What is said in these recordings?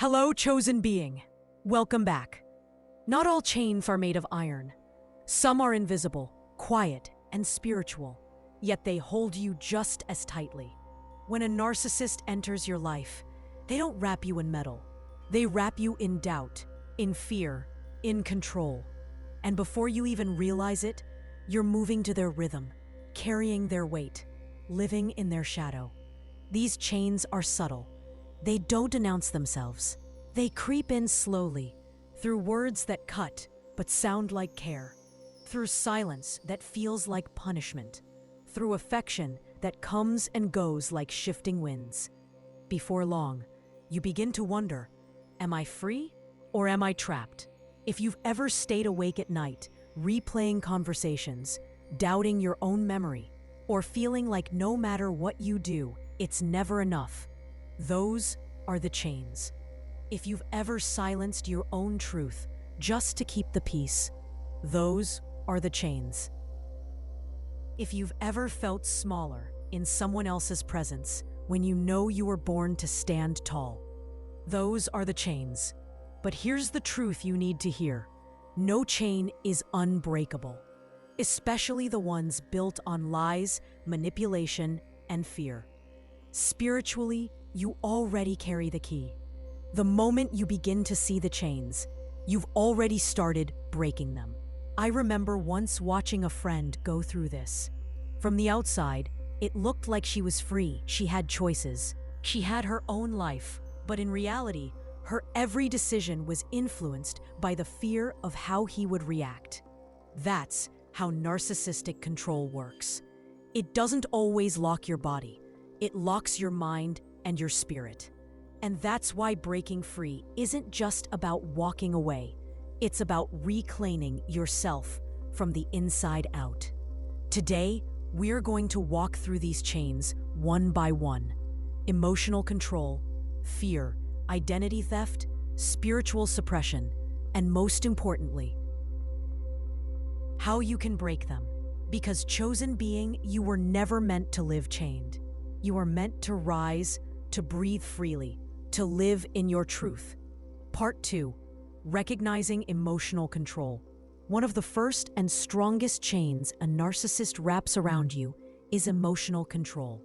Hello, chosen being. Welcome back. Not all chains are made of iron. Some are invisible, quiet, and spiritual, yet they hold you just as tightly. When a narcissist enters your life, they don't wrap you in metal. They wrap you in doubt, in fear, in control. And before you even realize it, you're moving to their rhythm, carrying their weight, living in their shadow. These chains are subtle. They don't announce themselves. They creep in slowly, through words that cut but sound like care, through silence that feels like punishment, through affection that comes and goes like shifting winds. Before long, you begin to wonder, am I free or am I trapped? If you've ever stayed awake at night, replaying conversations, doubting your own memory, or feeling like no matter what you do, it's never enough, those are the chains. If you've ever silenced your own truth just to keep the peace, those are the chains. If you've ever felt smaller in someone else's presence when you know you were born to stand tall, those are the chains. But here's the truth you need to hear. No chain is unbreakable, especially the ones built on lies, manipulation, and fear. Spiritually, you already carry the key. The moment you begin to see the chains, you've already started breaking them. I remember once watching a friend go through this. From the outside, it looked like she was free. She had choices. She had her own life. But in reality, her every decision was influenced by the fear of how he would react. That's how narcissistic control works. It doesn't always lock your body. It locks your mind and your spirit. And that's why breaking free isn't just about walking away. It's about reclaiming yourself from the inside out. Today, we're going to walk through these chains one by one. Emotional control, fear, identity theft, spiritual suppression, and most importantly, how you can break them. Because chosen being, you were never meant to live chained. You are meant to rise, to breathe freely, to live in your truth. Part 2. Recognizing emotional control. One of the first and strongest chains a narcissist wraps around you is emotional control.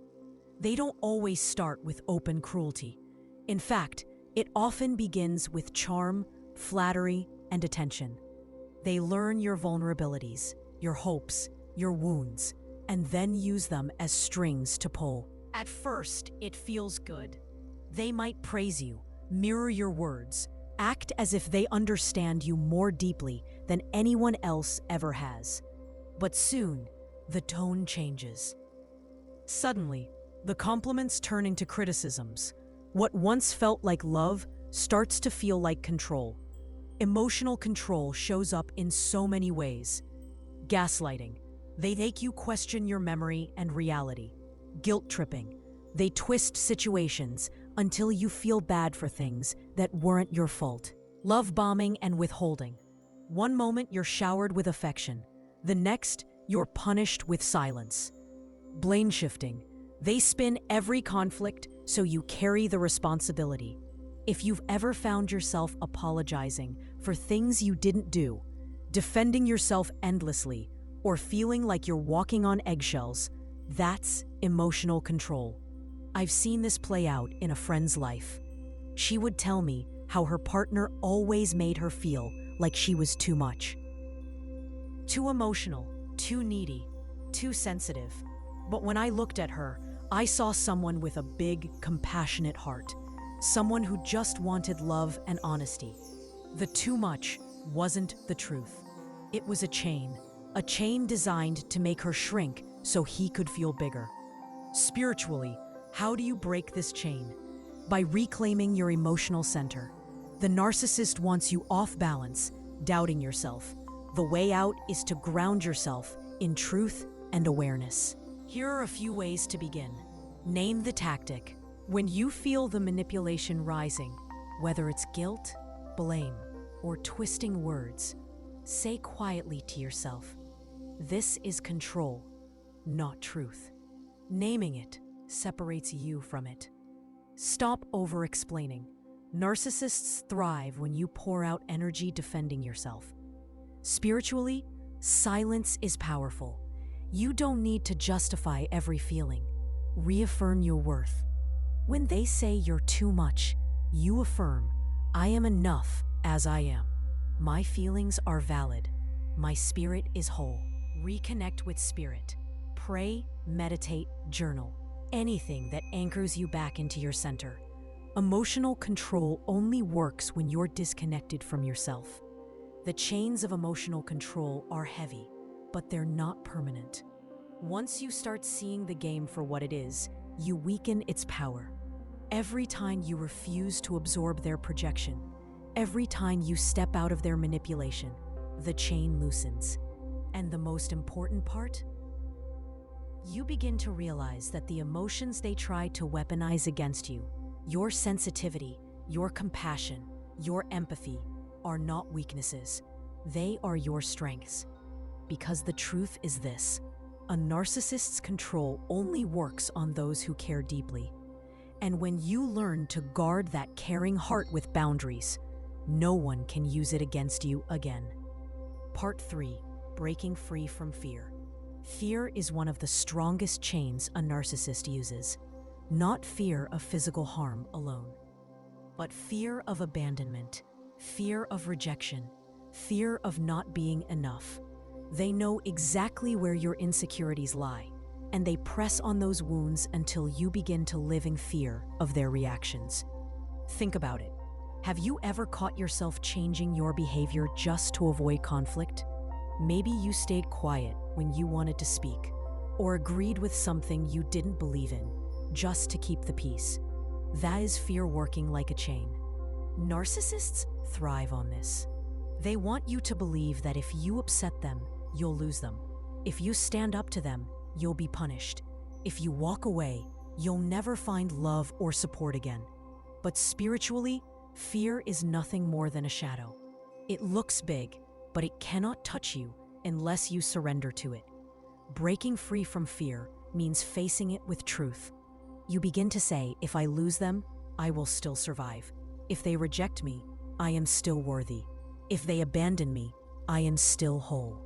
They don't always start with open cruelty. In fact, it often begins with charm, flattery, and attention. They learn your vulnerabilities, your hopes, your wounds, and then use them as strings to pull. At first, it feels good. They might praise you, mirror your words, act as if they understand you more deeply than anyone else ever has. But soon, the tone changes. Suddenly, the compliments turn into criticisms. What once felt like love starts to feel like control. Emotional control shows up in so many ways. Gaslighting. They make you question your memory and reality. Guilt tripping. They twist situations until you feel bad for things that weren't your fault. Love bombing and withholding. One moment you're showered with affection. The next, you're punished with silence. Blame shifting. They spin every conflict so you carry the responsibility. If you've ever found yourself apologizing for things you didn't do, defending yourself endlessly, or feeling like you're walking on eggshells, that's emotional control. I've seen this play out in a friend's life. She would tell me how her partner always made her feel like she was too much. Too emotional, too needy, too sensitive. But when I looked at her, I saw someone with a big, compassionate heart. Someone who just wanted love and honesty. The too much wasn't the truth. It was a chain designed to make her shrink so he could feel bigger. Spiritually, how do you break this chain? By reclaiming your emotional center. The narcissist wants you off balance, doubting yourself. The way out is to ground yourself in truth and awareness. Here are a few ways to begin. Name the tactic. When you feel the manipulation rising, whether it's guilt, blame, or twisting words, say quietly to yourself, "This is control, not truth." Naming it separates you from it. Stop over-explaining. Narcissists thrive when you pour out energy defending yourself. Spiritually, silence is powerful. You don't need to justify every feeling. Reaffirm your worth. When they say you're too much, you affirm, I am enough as I am. My feelings are valid. My spirit is whole. Reconnect with spirit. Pray, meditate, journal. Anything that anchors you back into your center. Emotional control only works when you're disconnected from yourself. The chains of emotional control are heavy, but they're not permanent. Once you start seeing the game for what it is, you weaken its power. Every time you refuse to absorb their projection, every time you step out of their manipulation, the chain loosens. And the most important part? You begin to realize that the emotions they try to weaponize against you, your sensitivity, your compassion, your empathy, are not weaknesses. They are your strengths. Because the truth is this: a narcissist's control only works on those who care deeply. And when you learn to guard that caring heart with boundaries, no one can use it against you again. Part 3. Breaking free from fear. Fear is one of the strongest chains a narcissist uses. Not fear of physical harm alone, but fear of abandonment, fear of rejection, fear of not being enough. They know exactly where your insecurities lie, and they press on those wounds until you begin to live in fear of their reactions. Think about it. Have you ever caught yourself changing your behavior just to avoid conflict? Maybe you stayed quiet when you wanted to speak, or agreed with something you didn't believe in, just to keep the peace. That is fear working like a chain. Narcissists thrive on this. They want you to believe that if you upset them, you'll lose them. If you stand up to them, you'll be punished. If you walk away, you'll never find love or support again. But spiritually, fear is nothing more than a shadow. It looks big, but it cannot touch you unless you surrender to it. Breaking free from fear means facing it with truth. You begin to say, if I lose them, I will still survive. If they reject me, I am still worthy. If they abandon me, I am still whole.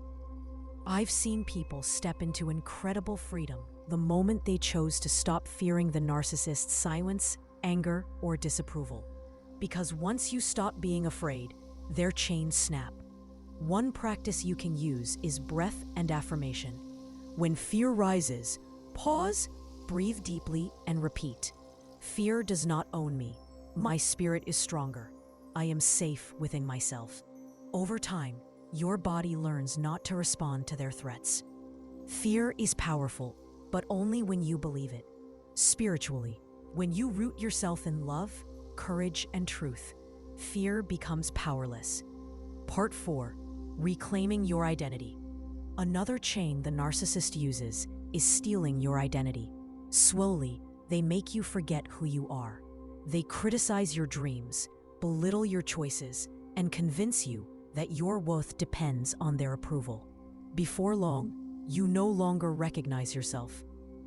I've seen people step into incredible freedom the moment they chose to stop fearing the narcissist's silence, anger, or disapproval. Because once you stop being afraid, their chains snap. One practice you can use is breath and affirmation. When fear rises, pause, breathe deeply, and repeat. Fear does not own me. My spirit is stronger. I am safe within myself. Over time, your body learns not to respond to their threats. Fear is powerful, but only when you believe it. Spiritually, when you root yourself in love, courage, and truth, fear becomes powerless. Part 4. Reclaiming your identity. Another chain the narcissist uses is stealing your identity. Slowly, they make you forget who you are. They criticize your dreams, belittle your choices, and convince you that your worth depends on their approval. Before long, you no longer recognize yourself.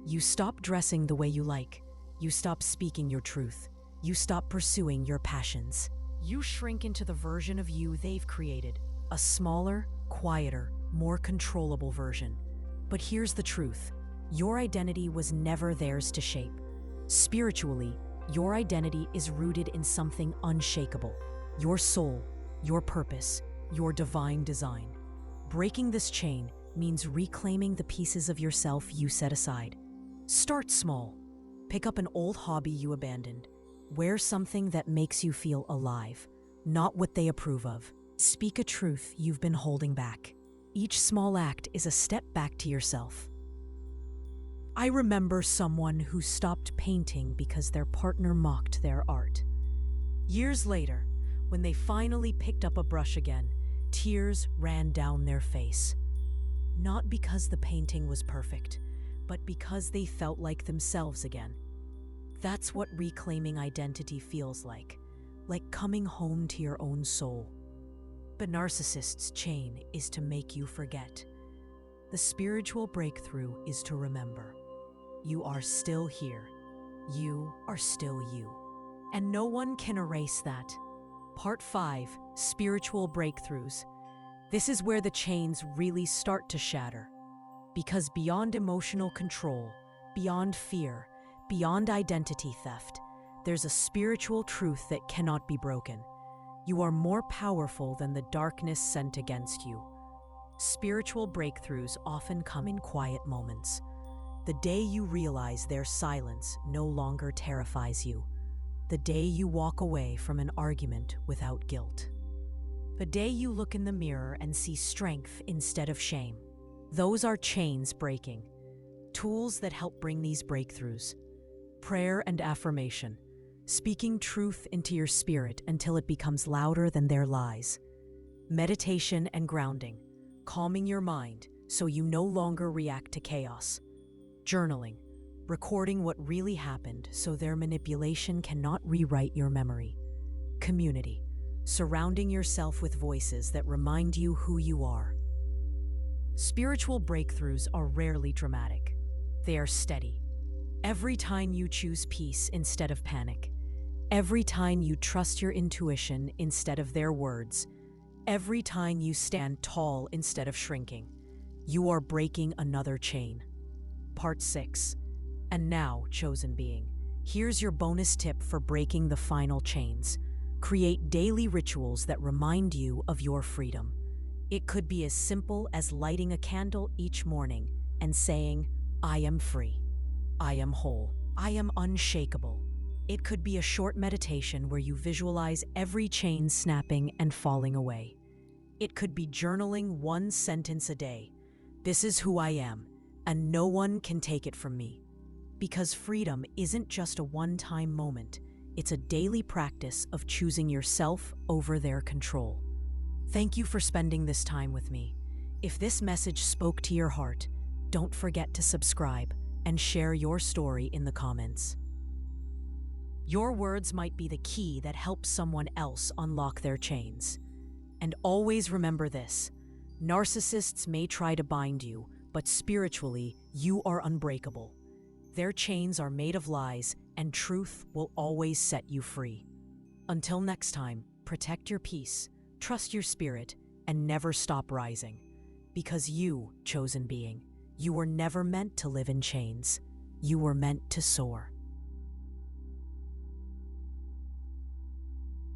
You stop dressing the way you like. You stop speaking your truth. You stop pursuing your passions. You shrink into the version of you they've created, a smaller, quieter, more controllable version. But here's the truth. Your identity was never theirs to shape. Spiritually, your identity is rooted in something unshakable: your soul, your purpose, your divine design. Breaking this chain means reclaiming the pieces of yourself you set aside. Start small. Pick up an old hobby you abandoned. Wear something that makes you feel alive, not what they approve of. Speak a truth you've been holding back. Each small act is a step back to yourself. I remember someone who stopped painting because their partner mocked their art. Years later, when they finally picked up a brush again, tears ran down their face. Not because the painting was perfect, but because they felt like themselves again. That's what reclaiming identity feels like coming home to your own soul. But narcissist's chain is to make you forget. The spiritual breakthrough is to remember. You are still here. You are still you. and no one can erase that. Part 5: Spiritual Breakthroughs. This is where the chains really start to shatter. Because beyond emotional control, beyond fear, beyond identity theft, there's a spiritual truth that cannot be broken. You are more powerful than the darkness sent against you. Spiritual breakthroughs often come in quiet moments. The day you realize their silence no longer terrifies you. The day you walk away from an argument without guilt. The day you look in the mirror and see strength instead of shame. Those are chains breaking. Tools that help bring these breakthroughs. Prayer and affirmation. Speaking truth into your spirit until it becomes louder than their lies. Meditation and grounding. Calming your mind so you no longer react to chaos. Journaling. Recording what really happened so their manipulation cannot rewrite your memory. Community. Surrounding yourself with voices that remind you who you are. Spiritual breakthroughs are rarely dramatic. They are steady. Every time you choose peace instead of panic. Every time you trust your intuition instead of their words. Every time you stand tall instead of shrinking. You are breaking another chain. Part 6. And now, chosen being, here's your bonus tip for breaking the final chains. Create daily rituals that remind you of your freedom. It could be as simple as lighting a candle each morning and saying, "I am free. I am whole. I am unshakable." It could be a short meditation where you visualize every chain snapping and falling away. It could be journaling one sentence a day. "This is who I am, and no one can take it from me." Because freedom isn't just a one-time moment. It's a daily practice of choosing yourself over their control. Thank you for spending this time with me. If this message spoke to your heart, don't forget to subscribe and share your story in the comments. Your words might be the key that helps someone else unlock their chains. And always remember this: narcissists may try to bind you, but spiritually, you are unbreakable. Their chains are made of lies, and truth will always set you free. Until next time, protect your peace, trust your spirit, and never stop rising. Because you, chosen being, you were never meant to live in chains. You were meant to soar.